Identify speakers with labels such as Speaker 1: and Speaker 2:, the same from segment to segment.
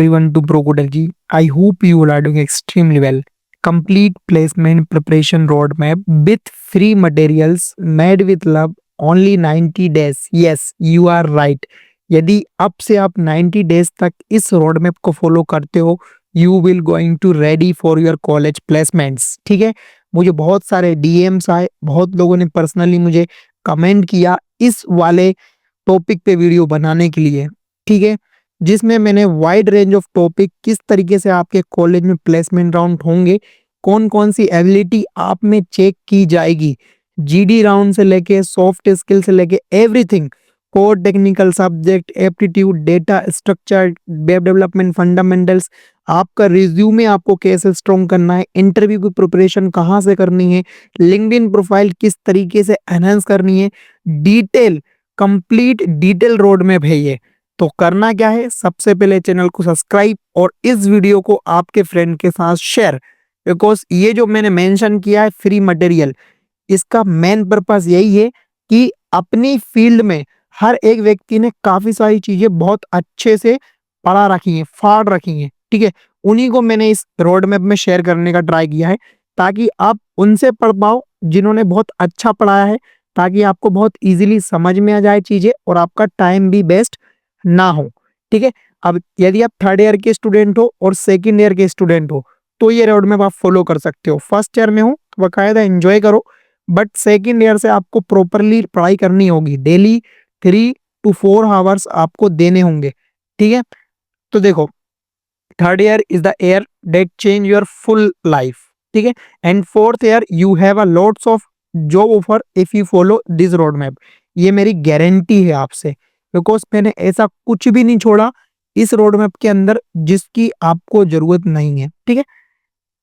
Speaker 1: everyone to ProCoderG. I hope you all are doing extremely well. Complete placement preparation roadmap with free materials made with love only 90 days. Yes, you are right. यदि अब से आप 90 days तक इस road map को follow करते हो, you will going to ready for your college placements. ठीक है, मुझे बहुत सारे डीएम्स आए, बहुत लोगों ने पर्सनली मुझे कमेंट किया इस वाले टॉपिक पे वीडियो बनाने के लिए। ठीक है, जिसमें मैंने वाइड रेंज ऑफ टॉपिक, किस तरीके से आपके कॉलेज में प्लेसमेंट राउंड होंगे, कौन कौन सी एबिलिटी आप में चेक की जाएगी, जीडी राउंड से लेके सॉफ्ट स्किल से लेके everything, core technical subject, aptitude, data structure, web development fundamentals, आपका रिज्यूमे आपको कैसे स्ट्रॉन्ग करना है, इंटरव्यू की प्रिपरेशन कहाँ से करनी है, लिंक्डइन प्रोफाइल किस तरीके से एनहांस करनी है, detail complete detail road map है ये। तो करना क्या है, सबसे पहले चैनल को सब्सक्राइब और इस वीडियो को आपके फ्रेंड के साथ शेयर, बिकॉज ये जो मैंने मेंशन किया है फ्री मटेरियल, इसका मेन पर्पस यही है कि अपनी फील्ड में हर एक व्यक्ति ने काफी सारी चीजें बहुत अच्छे से पढ़ा रखी हैं, फाड़ रखी हैं। ठीक है, उन्हीं को मैंने इस रोड मैप में शेयर करने का ट्राई किया है ताकि आप उनसे पढ़ पाओ जिन्होंने बहुत अच्छा पढ़ाया है, ताकि आपको बहुत इजीली समझ में आ जाए चीजें और आपका टाइम भी वेस्ट ना हो। ठीक है, अब यदि आप थर्ड ईयर के स्टूडेंट हो और सेकंड ईयर के स्टूडेंट हो तो ये रोड मैप आप फॉलो कर सकते हो। फर्स्ट ईयर में हो तो बाकायदा एंजॉय करो, बट सेकंड ईयर से आपको प्रॉपरली पढ़ाई करनी होगी। डेली 3 to 4 आवर्स आपको देने होंगे। ठीक है, तो देखो, third year is the year that change your full life. ठीक है, and fourth year you have a lots of job offer if you follow this road map. ये मेरी गारंटी है आपसे, बिकॉज मैंने ऐसा कुछ भी नहीं छोड़ा इस रोड मैप के अंदर जिसकी आपको जरूरत नहीं है। ठीक है,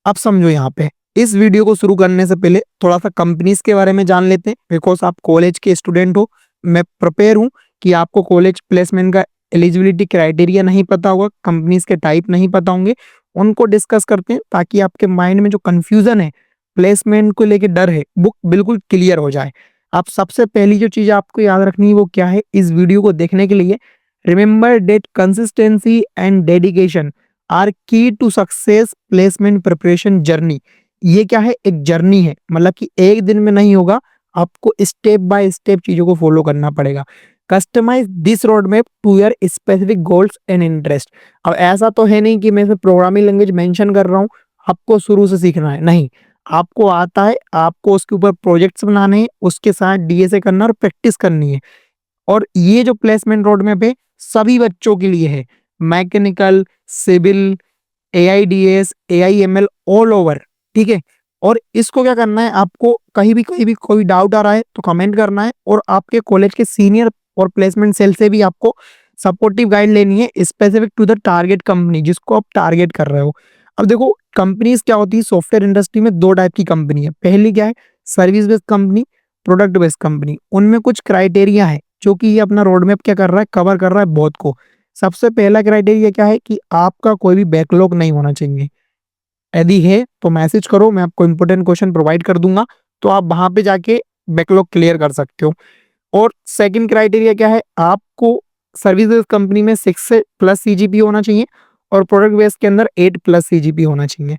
Speaker 1: अब समझो, यहाँ पे इस वीडियो को शुरू करने से पहले थोड़ा सा कंपनीज के बारे में जान लेते हैं, बिकॉज आप कॉलेज के स्टूडेंट हो। मैं प्रिपेयर हूँ कि आपको कॉलेज प्लेसमेंट का एलिजिबिलिटी क्राइटेरिया नहीं पता होगा, कंपनीज के टाइप नहीं पता होंगे, उनको डिस्कस करते हैं ताकि आपके माइंड में जो कंफ्यूजन है, प्लेसमेंट को लेके डर है, वो बिल्कुल क्लियर हो जाए। आप सबसे पहली जो चीज आपको याद रखनी है वो क्या है, इस वीडियो को देखने के लिए remember that consistency and dedication are key to success placement preparation journey. ये क्या है, एक जर्नी है, मतलब कि एक दिन में नहीं होगा, आपको स्टेप बाय स्टेप चीजों को फॉलो करना पड़ेगा। Customise this road map to your specific goals and interest. अब ऐसा तो है नहीं कि मैं सिर्फ प्रोग्रामिंग लैंग्वेज मेंशन कर रहा हूँ, आपको शुरू से सीखना है, नहीं, आपको आता है, आपको उसके ऊपर प्रोजेक्ट्स बनाने हैं, उसके साथ डीएसए करना और प्रैक्टिस करनी है। और ये जो प्लेसमेंट रोड मैप है सभी बच्चों के लिए है, mechanical, civil, AIDS, AIML, all over. ठीक है, और इसको क्या करना है, आपको कहीं भी कोई डाउट आ रहा है तो कमेंट करना है, और आपके कॉलेज के सीनियर और प्लेसमेंट सेल से भी आपको सपोर्टिव गाइड लेनी है specific to the target company जिसको आप टारगेट कर रहे हो। अब देखो, कंपनीज क्या होती है सॉफ्टवेयर इंडस्ट्री में, दो टाइप की कंपनी है। पहली क्या है, service based company, product based company. उनमें कुछ क्राइटेरिया है जो कि ये अपना रोड मैप क्या कर रहा है, कवर कर रहा है बहुत को। सबसे पहला क्राइटेरिया क्या है कि आपका कोई भी बैकलॉग नहीं होना चाहिए। यदि है तो मैसेज करो, मैं आपको इंपोर्टेंट क्वेश्चन प्रोवाइड कर दूंगा, तो आप वहां पे जाके बैकलॉग क्लियर कर सकते हो। और सेकंड क्राइटेरिया क्या है, आपको सर्विस बेस्ड कंपनी में 6 से प्लस सीजीपी होना चाहिए और प्रोडक्ट बेस्ड के अंदर 8 प्लस सीजीपी होना चाहिए।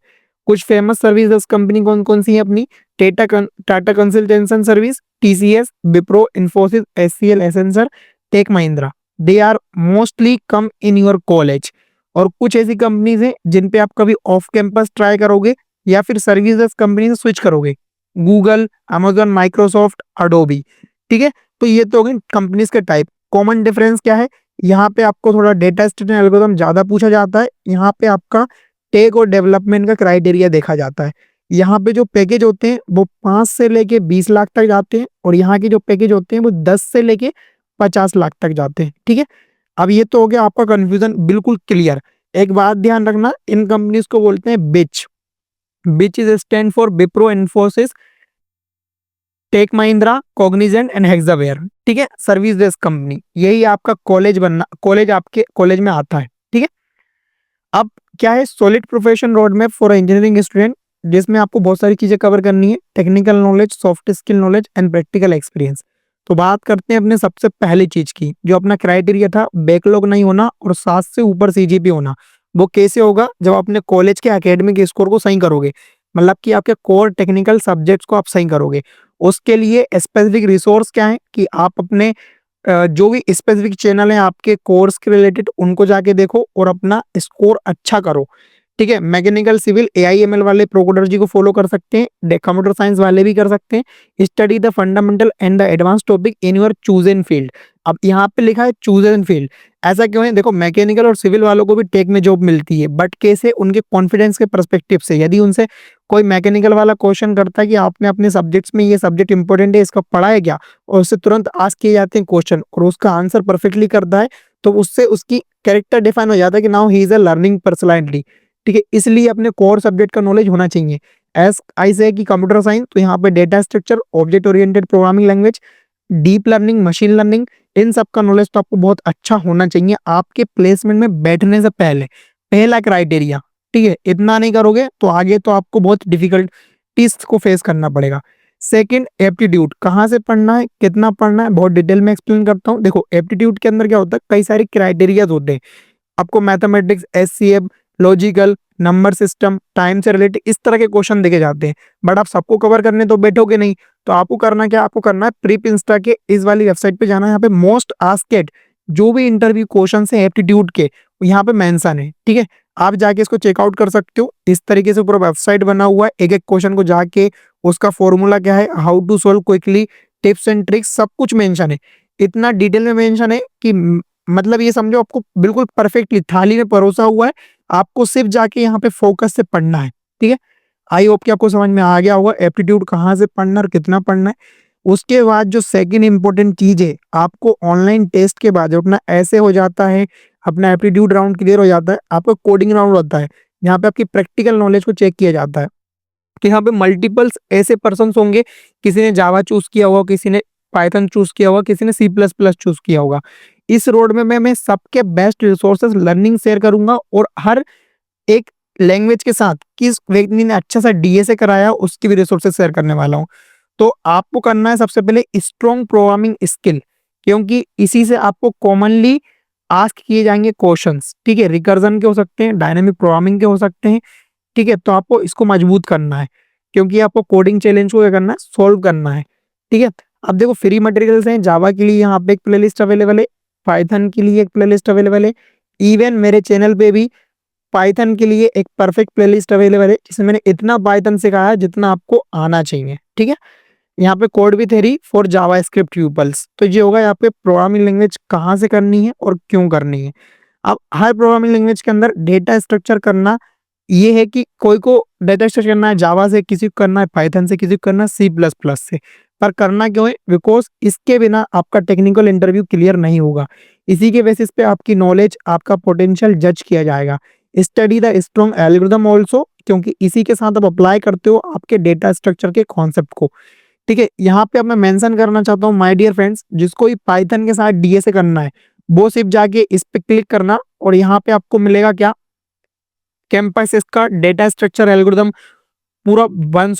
Speaker 1: कुछ फेमस सर्विस बेस्ड कंपनी कौन कौन सी है अपनी, Tata consultation service, TCS, Wipro, Infosys, HCL, Accenture, tech Mahindra, they are mostly come in your college. और कुछ ऐसी कंपनीज हैं जिन पे आप कभी ऑफ कैंपस ट्राई करोगे या फिर सर्विस बेस्ड कंपनी से स्विच करोगे, गूगल, अमेजॉन, माइक्रोसॉफ्ट, अडोबी। ठीक है, तो ये तो हो गई कंपनीज के टाइप। कॉमन डिफरेंस क्या है, यहाँ पे आपको थोड़ा डेटा स्टडी एल्गोरिथम ज्यादा पूछा जाता है, यहाँ पे आपका टेक और डेवलपमेंट का क्राइटेरिया देखा जाता है। यहाँ पे जो पैकेज होते हैं वो 5 से लेके 20 लाख तक जाते हैं, और यहाँ के जो पैकेज होते हैं वो 10 से लेके 50 लाख तक जाते हैं। ठीक है, अब ये तो हो गया आपका कंफ्यूजन बिल्कुल क्लियर। एक बात ध्यान रखना, इन कंपनीज को बोलते हैं witch. Witch is stand for Wipro, Infosys, tech Mahindra, Cognizant and Hexaware. ठीक है, सर्विस बेस्ड कंपनी, यही आपका कॉलेज बनना, कॉलेज आपके कॉलेज में आता है। ठीक है, अब क्या है, solid profession road map for engineering student, जिसमें आपको बहुत सारी चीजें कवर करनी है, technical knowledge, soft skill knowledge and practical experience. तो बात करते हैं अपने सबसे पहली चीज की, जो अपना क्राइटेरिया था बैकलॉग नहीं होना और 7 से ऊपर सीजीपी होना। वो कैसे होगा? जब अपने कॉलेज के एकेडमिक स्कोर को सही करोगे, मतलब कि आपके कोर टेक्निकल सब्जेक्ट्स को आप सही करोगे। उसके लिए स्पेसिफिक रिसोर्स क्या है कि आप अपने जो भी स्पेसिफिक चैनल है आपके कोर्स के रिलेटेड, उनको जाके देखो और अपना स्कोर अच्छा करो। ठीक है, मैकेनिकल सिविल एआईएमएल वाले प्रोकोडर जी को फॉलो कर सकते हैं, कंप्यूटर साइंस वाले भी कर सकते हैं। Study the fundamental and the advance topic in your chosen field. अब यहाँ पे लिखा है चूजन फील्ड, ऐसा क्यों है? देखो, मैकेनिकल और सिविल वालों को भी टेक में जॉब मिलती है, बट कैसे? उनके कॉन्फिडेंस के परस्पेक्टिव से। यदि उनसे कोई मैकेनिकल वाला क्वेश्चन करता है कि आपने अपने सब्जेक्ट्स में ये सब्जेक्ट इंपॉर्टेंट है, इसका पढ़ा है क्या, और उससे तुरंत आस्क किए जाते हैं क्वेश्चन और उसका आंसर परफेक्टली करता है, तो उससे उसकी कैरेक्टर डिफाइन हो जाता है कि now he is a learning personality. ठीक है, इसलिए अपने कोर सब्जेक्ट का नॉलेज होना चाहिए। एज आई से कि कंप्यूटर साइंस, तो यहाँ पे data structure, object oriented programming language, deep learning, machine learning, इन सब का नॉलेज तो आपको बहुत अच्छा होना चाहिए आपके प्लेसमेंट में बैठने से पहले। पहला क्राइटेरिया। ठीक है, इतना नहीं करोगे तो आगे तो आपको बहुत डिफिकल्टीज को फेस करना पड़ेगा। Second, aptitude. कहाँ से पढ़ना है, कितना पढ़ना है, बहुत डिटेल में एक्सप्लेन करता हूँ। देखो, एप्टीट्यूड के अंदर क्या होता है, कई सारे क्राइटेरियाज होते हैं। आपको mathematics, HCF, logical, number system, time से रिलेटेड इस तरह के क्वेश्चन देखे जाते हैं, बट आप सबको कवर करने तो बैठोगे नहीं। तो आपको करना क्या, आपको करना है प्रीप इंस्टा के इस वाली वेबसाइट पे जाना है। यहाँ पे मोस्ट आस्क्ड जो भी इंटरव्यू क्वेश्चन है एप्टीट्यूड के, यहाँ पे मेंशन है। ठीक है, आप जाके इसको चेकआउट कर सकते हो। इस तरीके से पूरा वेबसाइट बना हुआ है, एक एक क्वेश्चन को जाके उसका फॉर्मूला क्या है, how to solve quickly, tips and tricks, सब कुछ मेंशन है। इतना डिटेल में मेंशन है कि मतलब ये समझो आपको बिल्कुल परफेक्टली थाली में परोसा हुआ है। आपको सिर्फ जाके यहाँ पे फोकस से पढ़ना है। ठीक है, आई होप कि आपको समझ में आ गया होगा एप्टीट्यूड कहाँ से पढ़ना और कितना पढ़ना है। उसके बाद जो सेकंड इंपॉर्टेंट चीज है, आपको ऑनलाइन टेस्ट के बाद जब अपना ऐसे हो जाता है, अपना एप्टीट्यूड राउंड क्लियर हो जाता है, आपका कोडिंग राउंड होता है। यहाँ पे आपकी प्रैक्टिकल नॉलेज को चेक किया जाता है। तो यहाँ पे मल्टीपल्स ऐसे पर्सन होंगे, किसी ने जावा चूज किया होगा, किसी ने पाइथन चूज किया होगा, किसी ने सी प्लस प्लस चूज किया होगा। इस रोड में मैं सबके बेस्ट रिसोर्सेज लर्निंग शेयर करूंगा और हर एक लैंग्वेज के साथ किस व्यक्ति ने अच्छा सा डीएसए कराया उसकी भी रिसोर्सेज शेयर करने वाला हूँ। तो आपको करना है सबसे पहले स्ट्रॉन्ग प्रोग्रामिंग स्किल, क्योंकि इसी से आपको कॉमनली आस्क किए जाएंगे क्वेश्चंस। ठीक है, रिकर्जन के हो सकते हैं, डायनामिक प्रोग्रामिंग के हो सकते हैं। ठीक है, तो आपको इसको मजबूत करना है, क्योंकि आपको कोडिंग चैलेंज को क्या करना है, सोल्व करना है। ठीक है, अब देखो फ्री मटेरियल्स हैं, जावा के लिए यहाँ पे एक प्लेलिस्ट अवेलेबल है, पाइथन के लिए एक प्लेलिस्ट अवेलेबल है, इवन मेरे चैनल पे भी पाइथन के लिए एक परफेक्ट प्लेलिस्ट अवेलेबल है, जिसमें मैंने इतना पाइथन सिखाया है जितना आपको आना चाहिए। ठीक है, यहाँ पे कोड भी theory for JavaScript peoples. तो ये होगा यहाँ पे प्रोग्रामिंग लैंग्वेज कहाँ से करनी है और क्यों करनी है। अब हर प्रोग्रामिंग लैंग्वेज के अंदर डेटा स्ट्रक्चर करना ये है कि कोई को डेटा स्ट्रक्चर करना है जावा से, किसी को करना है पाइथन से, किसी को करना है सी प्लस प्लस से। पर करना क्यों है? बिकॉज इसके बिना आपका टेक्निकल इंटरव्यू क्लियर नहीं होगा। इसी के बेसिस पे आपकी नॉलेज, आपका पोटेंशियल जज किया जाएगा। Study the strong algorithm also, क्योंकि इसी के साथ आप अप्लाई करते हो आपके डेटा स्ट्रक्चर के कॉन्सेप्ट को। ठीक है, यहाँ पे अब मैं मेंशन करना चाहता हूँ माय डियर फ्रेंड्स, जिसको भी पाइथन के साथ डीएसए करना है वो सिर्फ जाके इस पे क्लिक करना और यहाँ पे आपको मिलेगा क्या, कैंपस इसका डेटा स्ट्रक्चर एल्गोरिथम, पूरा वन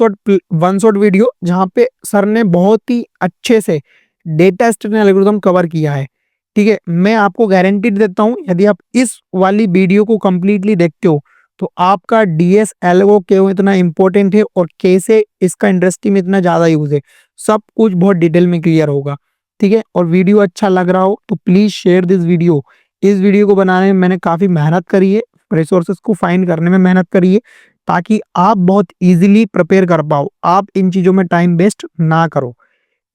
Speaker 1: शॉट वीडियो, जहाँ पे सर ने बहुत ही अच्छे से डेटा स्ट्रक्चर एल्गोरिथम कवर किया है। ठीक है, मैं आपको गारंटी देता हूँ यदि आप इस वाली वीडियो को कंप्लीटली देखते हो तो आपका डीएस एल्गो क्यों इतना इंपॉर्टेंट है और कैसे इसका इंडस्ट्री में इतना ज्यादा यूज है, सब कुछ बहुत डिटेल में क्लियर होगा। ठीक है, और वीडियो अच्छा लग रहा हो तो प्लीज शेयर दिस वीडियो। इस वीडियो को बनाने में मैंने काफी मेहनत करी है, रिसोर्सेज को फाइंड करने में मेहनत करी है, ताकि आप बहुत इजीली प्रिपेयर कर पाओ, आप इन चीजों में टाइम वेस्ट ना करो।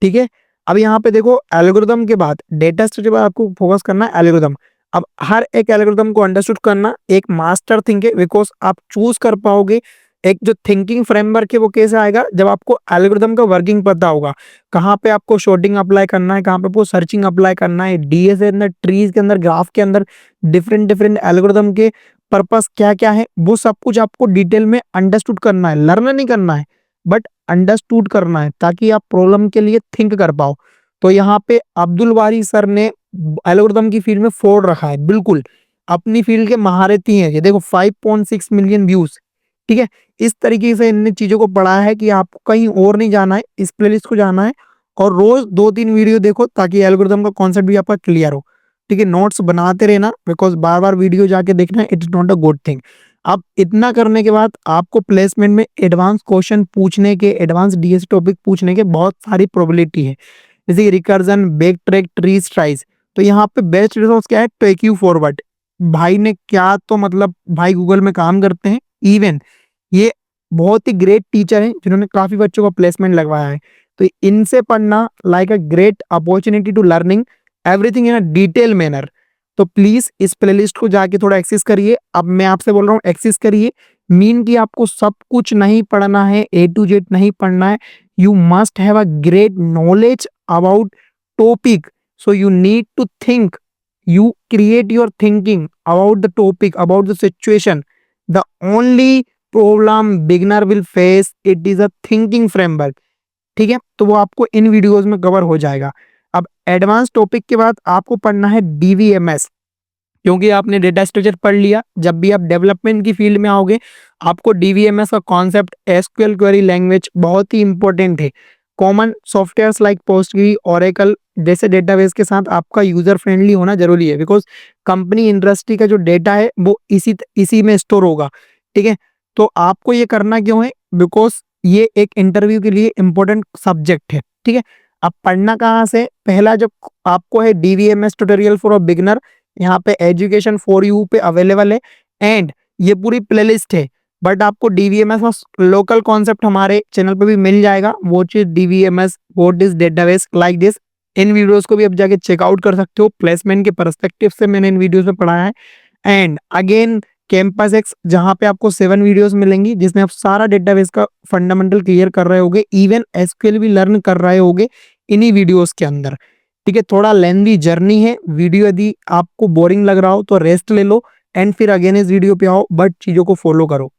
Speaker 1: ठीक है, अब यहाँ पे देखो एल्गोरिथम के बाद डेटा स्ट्रक्चर पर आपको फोकस करना है एल्गोरिथम। अब हर एक एल्गोरिथम को अंडरस्टूड करना एक मास्टर थिंक है, बिकॉज आप चूज कर पाओगे एक जो थिंकिंग फ्रेमवर्क है वो कैसे आएगा, जब आपको एल्गोरिथम का वर्किंग पता होगा, कहाँ पे आपको शॉर्टिंग अप्लाई करना है, कहाँ पे आपको सर्चिंग अप्लाई करना है, डीएस के अंदर, ट्रीज के अंदर, ग्राफ के अंदर डिफरेंट डिफरेंट एल्गोरिथम के पर्पस क्या क्या है, वो सब कुछ आपको डिटेल में अंडरस्टूड करना है, लर्न नहीं करना है बट अंडरस्टूड करना है, ताकि आप प्रॉब्लम के लिए थिंक कर पाओ। तो यहाँ पे अब्दुल बारी सर ने एल्गोरिथम की फील्ड में फोड़ रखा है, बिल्कुल अपनी फील्ड के महारथी हैं ये। देखो 5.6 मिलियन व्यूज। ठीक है, इस तरीके से इनने चीजों को पढ़ा है कि आपको कहीं और नहीं जाना है, इस प्लेलिस्ट को जाना है और रोज 2-3 वीडियो देखो ताकि एल्गोरिथम का कॉन्सेप्ट भी आपका क्लियर हो। ठीक है, नोट्स बनाते रहना, बिकॉज बार बार वीडियो जाके देखना it is not a good thing. अब इतना करने के बाद आपको प्लेसमेंट में एडवांस क्वेश्चन पूछने के, एडवांस डीएस टॉपिक पूछने के बहुत सारी प्रोबेबिलिटी है, जैसे रिकर्जन, बैक ट्रैक, ट्री स्ट्राइज। तो यहाँ पे बेस्ट रिसोर्स क्या है, टेक यू फॉरवर्ड। भाई ने क्या, तो मतलब भाई गूगल में काम करते हैं, इवन ये बहुत ही ग्रेट टीचर हैं जिन्होंने काफी बच्चों को प्लेसमेंट लगवाया है। तो इनसे पढ़ना like a great opportunity to learning everything in a detail manner. तो प्लीज इस प्लेलिस्ट को जाके थोड़ा एक्सेस करिए। अब मैं आपसे बोल रहा हूँ एक्सेस करिए, मीन कि आपको सब कुछ नहीं पढ़ना है, ए टू जेड नहीं पढ़ना है। You must have a great knowledge about topic, so you need to think, you create your thinking about the topic, about the situation. The only problem beginner will face it is a thinking framework। ठीक है, तो वो आपको इन videos में cover हो जाएगा। अब advance topic के बाद आपको पढ़ना है डीवीएमएस, क्योंकि आपने डेटा स्ट्रक्चर पढ़ लिया, जब भी आप डेवलपमेंट की फील्ड में आओगे आपको डीवीएमएस का कॉन्सेप्ट, एसक्यूएल क्वेरी लैंग्वेज बहुत ही इंपॉर्टेंट है। Common softwares like Postgre, Oracle जैसे डेटाबेस के साथ आपका यूजर फ्रेंडली होना जरूरी है, बिकॉज कंपनी इंडस्ट्री का जो डेटा है वो इसी में स्टोर होगा। ठीक है, तो आपको ये करना क्यों है, बिकॉज ये एक इंटरव्यू के लिए इंपॉर्टेंट सब्जेक्ट है। ठीक है, अब पढ़ना कहाँ से, पहला जब आपको है DBMS tutorial for a beginner, यहाँ पे एजुकेशन फॉर यू पे अवेलेबल है, एंड ये पूरी प्लेलिस्ट है। बट आपको डीवीएमएस का लोकल कॉन्सेप्ट हमारे चैनल पे भी मिल जाएगा, वो चीज DBMS, what is database like this. इन वीडियोस को भी आप जाके चेकआउट कर सकते हो, प्लेसमेंट के पर्सपेक्टिव से मैंने इन वीडियोस में पढ़ाया है। एंड अगेन कैंपस एक्स, जहाँ पे आपको 7 वीडियोस मिलेंगी जिसमें आप सारा डेटाबेस का फंडामेंटल क्लियर कर रहे होगे, इवन एसक्यूएल भी लर्न कर रहे होगे इन्हीं वीडियोस के अंदर। ठीक है, थोड़ा लेंथी जर्नी है वीडियो, यदि आपको बोरिंग लग रहा हो तो रेस्ट ले लो एंड फिर अगेन इस वीडियो पे आओ, बट चीजों को फॉलो करो।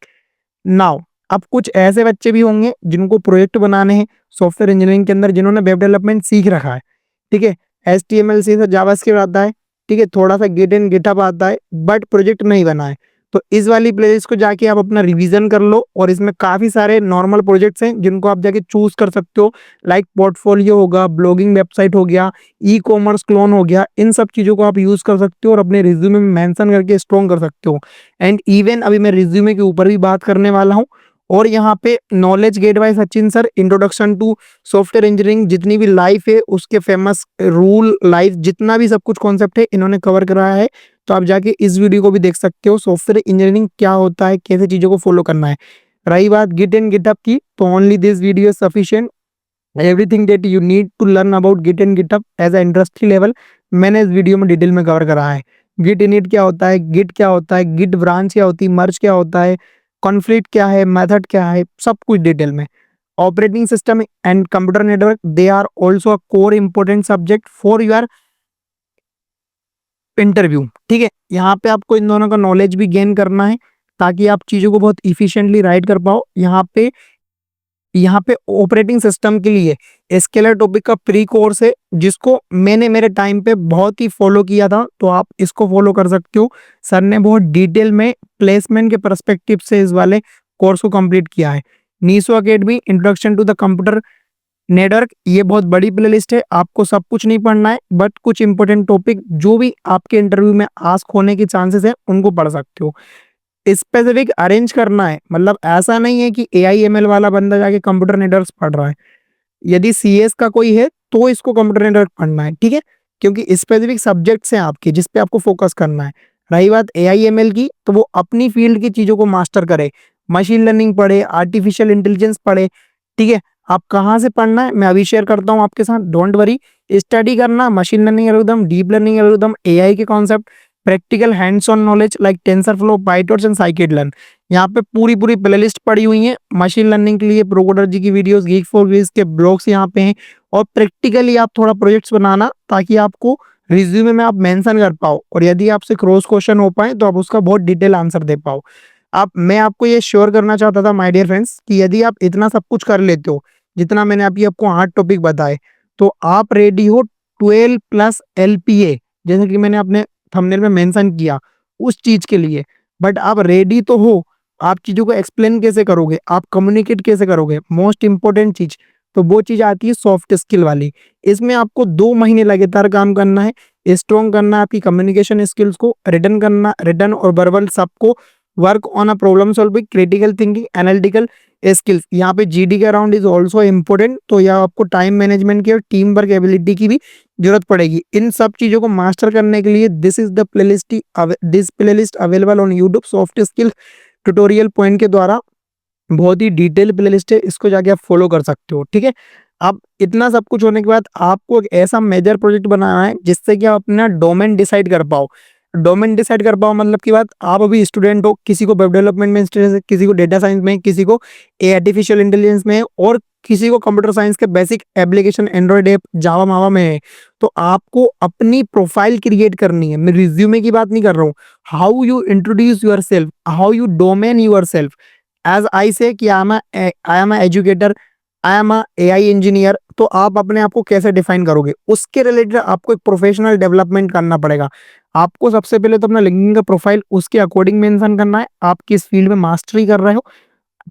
Speaker 1: नाउ अब कुछ ऐसे बच्चे भी होंगे जिनको प्रोजेक्ट बनाने हैं सॉफ्टवेयर इंजीनियरिंग के अंदर, जिन्होंने वेब डेवलपमेंट सीख रखा है। ठीक है, HTML से जावास्क्रिप्ट आता है, ठीक है, थोड़ा सा गिट एंड गिटहब आता है, बट प्रोजेक्ट नहीं बना है। तो इस वाली प्लेलिस्ट को जाके आप अपना रिवीजन कर लो, और इसमें काफी सारे नॉर्मल प्रोजेक्ट्स हैं जिनको आप जाके चूज कर सकते हो, लाइक पोर्टफोलियो होगा, ब्लॉगिंग वेबसाइट हो गया, ई कॉमर्स क्लोन हो गया, इन सब चीजों को आप यूज कर सकते हो और अपने रिज्यूमे में मेंशन करके स्ट्रॉन्ग कर सकते हो। एंड इवन अभी मैं रिज्यूमे के ऊपर भी बात करने वाला हूँ। और यहाँ पे knowledge get by Sachin sir, introduction to software engineering, जितनी भी लाइफ है उसके फेमस रूल, लाइफ जितना भी सब कुछ कॉन्सेप्ट है इन्होंने कवर कराया है। तो आप जाके इस वीडियो को भी देख सकते हो, सॉफ्टवेयर इंजीनियरिंग क्या होता है, कैसे चीजों को फॉलो करना है। रही बात गिट एंड गिटहब की, तो only this video sufficient, everything that you need to learn about Git and GitHub as a industry level मैंने इस वीडियो में डिटेल में कवर करा है। गिट इनिट क्या होता है, गिट क्या होता है, गिट ब्रांच क्या होती है, मर्ज क्या होता है, कॉन्फ्लिक्ट क्या है, मेथड क्या है, सब कुछ डिटेल में। Operating system and computer network, they are also a core important subject for your interview. ठीक है, यहाँ पे आपको इन दोनों का नॉलेज भी गेन करना है ताकि आप चीजों को बहुत इफिशिएंटली राइट कर पाओ। यहाँ पे ऑपरेटिंग सिस्टम के लिए स्केलर टॉपिक का प्री कोर्स है, जिसको मैंने मेरे टाइम पे बहुत ही फॉलो किया था, तो आप इसको फॉलो कर सकते हो। सर ने बहुत डिटेल में प्लेसमेंट के पर्सपेक्टिव से इस वाले कोर्स को कंप्लीट किया है। Neso Academy, introduction to the computer network, ये बहुत बड़ी प्लेलिस्ट है, आपको सब कुछ नहीं पढ़ना है, बट कुछ इंपॉर्टेंट टॉपिक जो भी आपके इंटरव्यू में आस्क होने के चांसेस है उनको पढ़ सकते हो। स्पेसिफिक अरेंज करना है, मतलब ऐसा नहीं है कि AI ML वाला बंदा जाके कंप्यूटर नेटवर्क पढ़ रहा है। यदि CS का कोई है तो इसको कंप्यूटर नेटवर्क पढ़ना है, ठीक है, क्योंकि स्पेसिफिक सब्जेक्ट्स हैं आपके जिस पे आपको फोकस करना है। रही बात AI ML की, तो वो अपनी फील्ड की चीजों को मास्टर करे, मशीन लर्निंग पढ़े, आर्टिफिशियल इंटेलिजेंस पढ़े। ठीक है, आप कहाँ से पढ़ना है मैं अभी शेयर करता हूँ आपके साथ, डोंट वरी। स्टडी करना machine learning algorithm, deep learning algorithm, AI के concept, practical hands on knowledge like TensorFlow, PyTorch and scikit-learn। यहाँ पे पूरी पूरी प्लेलिस्ट पड़ी हुई है। मशीन लर्निंग के लिए प्रोकोडर जी की वीडियोस, गीक फॉर गेक्स के ब्लॉग्स यहाँ पे हैं, और प्रैक्टिकली आप थोड़ा प्रोजेक्ट्स बनाना ताकि आपको रिज्यूमे में आप मेंशन कर पाओ, और यदि आपसे क्रॉस क्वेश्चन हो पाए तो आप उसका बहुत डिटेल आंसर दे पाओ। अब मैं आपको ये श्योर करना चाहता था माय डियर फ्रेंड्स कि यदि आप इतना सब कुछ कर लेते हो, जितना मैंने अभी आपको 8 टॉपिक बताए, तो आप रेडी हो 12+LPA, जैसे कि मैंने अपने थंबनेल में मेंशन किया उस चीज के लिए। बट आप रेडी तो हो, आप चीजों को एक्सप्लेन कैसे करोगे, आप कम्युनिकेट कैसे करोगे, मोस्ट इंपॉर्टेंट चीज, तो वो चीज आती है सॉफ्ट स्किल वाली। इसमें आपको 2 महीने लगातार काम करना है। स्ट्रॉन्ग करना है आपकी कम्युनिकेशन स्किल्स को, रिटर्न करना, रिटर्न और वर्बल सबको, work on a problem solving, critical thinking, analytical skills. यहाँ पे जीडी का राउंड इज ऑल्सो इम्पोर्टेंट, तो यहाँ आपको टाइम मैनेजमेंट की और टीम वर्क एबिलिटी की भी जरूरत पड़ेगी। इन सब चीजों को मास्टर करने के लिए this playlist available on YouTube soft skill tutorial point के द्वारा, बहुत ही डिटेल प्लेलिस्ट है, इसको जाके आप फॉलो कर सकते हो। ठीक है, अब इतना सब कुछ होने के बाद आपको एक ऐसा मेजर प्रोजेक्ट बनाना है जिससे कि आप अपना डोमेन डिसाइड कर पाओ। डोमेन डिसाइड कर पाओ मतलब की बात, आप अभी स्टूडेंट हो, किसी को वेब डेवलपमेंट में इंटरेस्ट है, किसी को डेटा साइंस में, किसी को आर्टिफिशियल इंटेलिजेंस में, और किसी को कंप्यूटर साइंस के बेसिक एप्लीकेशन एंड्रॉइड ऐप जावा मावा में है। तो आपको अपनी प्रोफाइल क्रिएट करनी है। मैं रिज्यूमे की बात नहीं कर रहा हूँ, how you introduce your self, how you domain your self. As I say कि I am educator, I am AI engineer, तो आप अपने आप को कैसे डिफाइन करोगे, उसके रिलेटेड आपको एक प्रोफेशनल डेवलपमेंट करना पड़ेगा। आपको सबसे पहले तो अपना लिंक्डइन का प्रोफाइल उसके अकॉर्डिंग मेंशन करना है, आप किस फील्ड में मास्टरी कर रहे हो।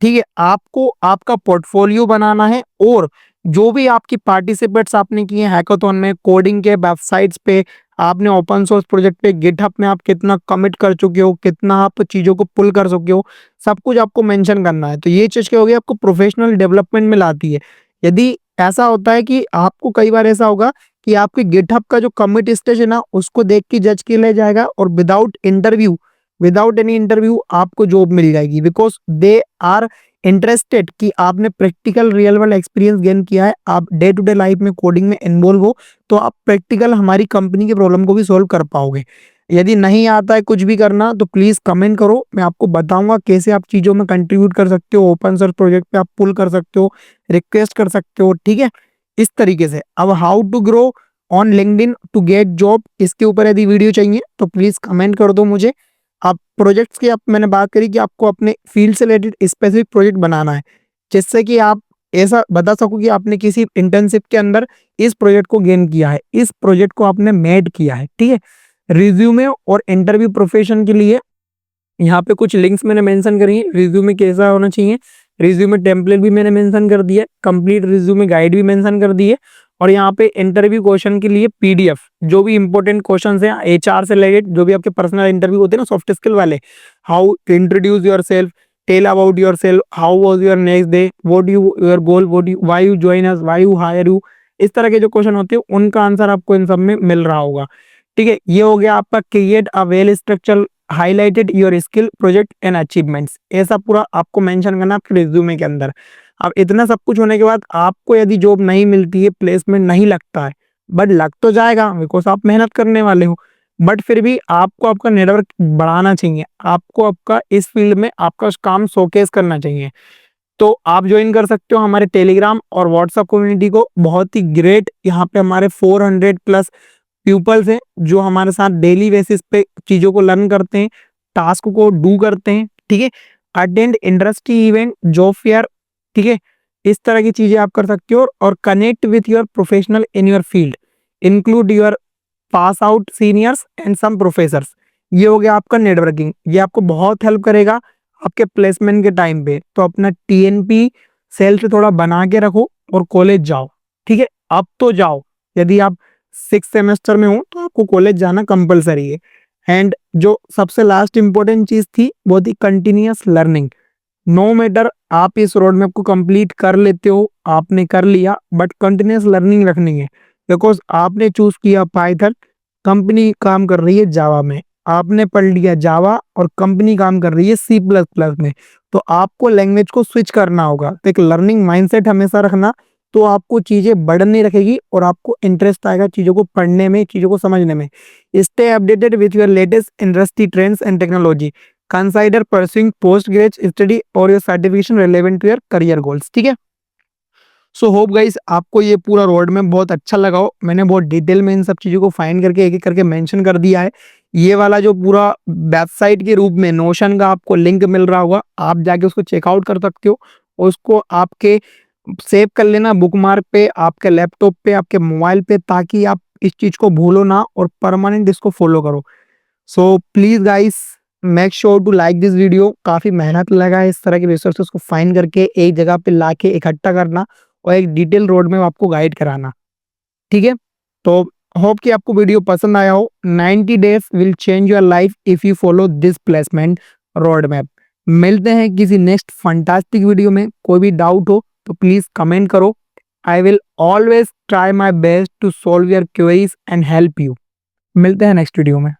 Speaker 1: ठीक है, आपको आपका पोर्टफोलियो बनाना है, और जो भी आपकी पार्टिसिपेट्स आपने किए हैकाथॉन में, कोडिंग के वेबसाइट्स पे, आपने ओपन सोर्स प्रोजेक्ट पे, गिटहब में आप कितना कमिट कर चुके हो, कितना आप चीजों को पुल कर चुके हो, सब कुछ आपको मेंशन करना है। तो ये चीज क्या होगी, आपको प्रोफेशनल डेवलपमेंट में लाती है। यदि ऐसा होता है कि आपको कई बार ऐसा होगा कि आपके गिटहब का जो कमिट स्टेज है ना, उसको देख के जज किया ले जाएगा, और विदाउट एनी इंटरव्यू आपको जॉब मिल जाएगी, बिकॉज दे आर इंटरेस्टेड कि आपने practical real world experience gain किया है, आप डे टू डे लाइफ में कोडिंग में इन्वॉल्व हो, तो आप प्रैक्टिकल हमारी कंपनी के प्रॉब्लम को भी सॉल्व कर पाओगे। यदि नहीं आता है कुछ भी करना, तो प्लीज कमेंट करो, मैं आपको बताऊंगा कैसे आप चीजों में कंट्रीब्यूट कर सकते हो, ओपन सोर्स प्रोजेक्ट पे आप पुल कर सकते हो, रिक्वेस्ट कर सकते हो। ठीक है, इस तरीके से। अब how to grow on LinkedIn to get job, इसके ऊपर यदि वीडियो चाहिए तो प्लीज कमेंट कर दो मुझे। आप प्रोजेक्ट्स की, आप मैंने बात करी कि आपको अपने फील्ड से रिलेटेड स्पेसिफिक प्रोजेक्ट बनाना है, जिससे कि आप ऐसा बता सको कि आपने किसी इंटर्नशिप के अंदर इस प्रोजेक्ट को गेन किया है, इस प्रोजेक्ट को आपने मेड किया है। ठीक है, रिज्यूमे और इंटरव्यू प्रोफेशन के लिए यहाँ पे कुछ लिंक्स मैंने मेंशन करी है। रिज्यूमे कैसा होना चाहिए, रिज्यूमे टेम्पलेट भी मैंने मेंशन कर दिया है, कंप्लीट रिज्यूमे गाइड भी मेंशन कर दी है, और यहाँ पे इंटरव्यू क्वेश्चन के लिए PDF, जो भी इंपॉर्टेंट क्वेश्चंस हैं HR से रिलेटेड, जो भी आपके पर्सनल इंटरव्यू होते हैं ना सॉफ्ट स्किल वाले, how to introduce your self, tell about your self, how was your next day, what you your goal, what you why you join us, why you hire you, इस तरह के जो question होते हैं उनका answer आपको इन सब में मिल रहा होगा। ठीक है, ये हो गया आपका create a well structure highlighted your skill project and achievements, ऐसा पूरा आपको मेंशन करना आपके रिज्यूमे के अंदर। अब इतना सब कुछ होने के बाद आपको यदि जॉब नहीं मिलती है, प्लेसमेंट नहीं लगता है, बट लग तो जाएगा बिकॉज आप मेहनत करने वाले हो, बट फिर भी आपको आपका नेटवर्क बढ़ाना चाहिए, आपको आपका इस फील्ड में आपका काम शोकेस करना चाहिए। तो आप ज्वाइन कर सकते हो हमारे टेलीग्राम और व्हाट्सएप कम्युनिटी को, बहुत ही ग्रेट। यहाँ पे हमारे 400 प्लस पीपल्स हैं जो हमारे साथ डेली बेसिस पे चीजों को लर्न करते हैं, टास्क को डू करते हैं। ठीक है, attend industry event, job fair, ठीक है, इस तरह की चीजें आप कर सकते हो, और connect with your professional in your field, include your pass out seniors and some professors. ये हो गया आपका नेटवर्किंग, ये आपको बहुत हेल्प करेगा आपके प्लेसमेंट के टाइम पे। तो अपना TNP सेल्फ थोड़ा बना के रखो और कॉलेज जाओ। ठीक है, अब तो जाओ, यदि आप 6 सेमेस्टर में हो तो आपको कॉलेज जाना कंपलसरी है। एंड जो सबसे लास्ट इंपॉर्टेंट चीज थी वो थी कंटिन्यूअस लर्निंग। नो मैटर आप इस रोड मैप को कंप्लीट कर लेते हो, आपने कर लिया, बट कंटिन्यूअस लर्निंग रखनी है, बिकॉज आपने चूज किया पाइथन, कंपनी काम कर रही है जावा में, आपने पढ़ लिया जावा और कंपनी काम कर रही है C++ में, तो आपको लैंग्वेज को स्विच करना होगा। तो एक लर्निंग माइंडसेट हमेशा रखना, तो आपको चीजें बढ़ने रखेगी और आपको इंटरेस्ट आएगा चीजों को पढ़ने में, चीजों को समझने में। Stay updated with your latest industry trends and technology, consider pursuing post graduate study और your certification relevant to your career goals. ठीक है, सो होप गाइस आपको ये पूरा रोड मैप बहुत अच्छा लगा हो। मैंने बहुत डिटेल में इन सब चीजों को फाइंड करके एक एक करके मेंशन कर दिया है। ये वाला जो पूरा वेबसाइट के रूप में नोशन का आपको लिंक मिल रहा होगा, आप जाके उसको चेकआउट कर सकते हो, उसको आपके सेव कर लेना बुकमार्क पे, आपके लैपटॉप पे, आपके मोबाइल पे, ताकि आप इस चीज को भूलो ना और परमानेंट इसको फॉलो करो। So please guys make sure to like this video. काफी मेहनत लगा है इस तरह के रिसोर्सेस को फाइंड करके एक जगह पे लाके इकट्ठा करना और एक डिटेल रोड में आपको गाइड कराना। ठीक है, तो होप कि आपको वीडियो पसंद आया हो। 90 days will change your life if you follow this placement road map. मिलते हैं किसी नेक्स्ट फंटास्टिक वीडियो में। कोई भी डाउट हो तो प्लीज कमेंट करो। I will always try my best to solve your queries and help you. मिलते हैं नेक्स्ट वीडियो में।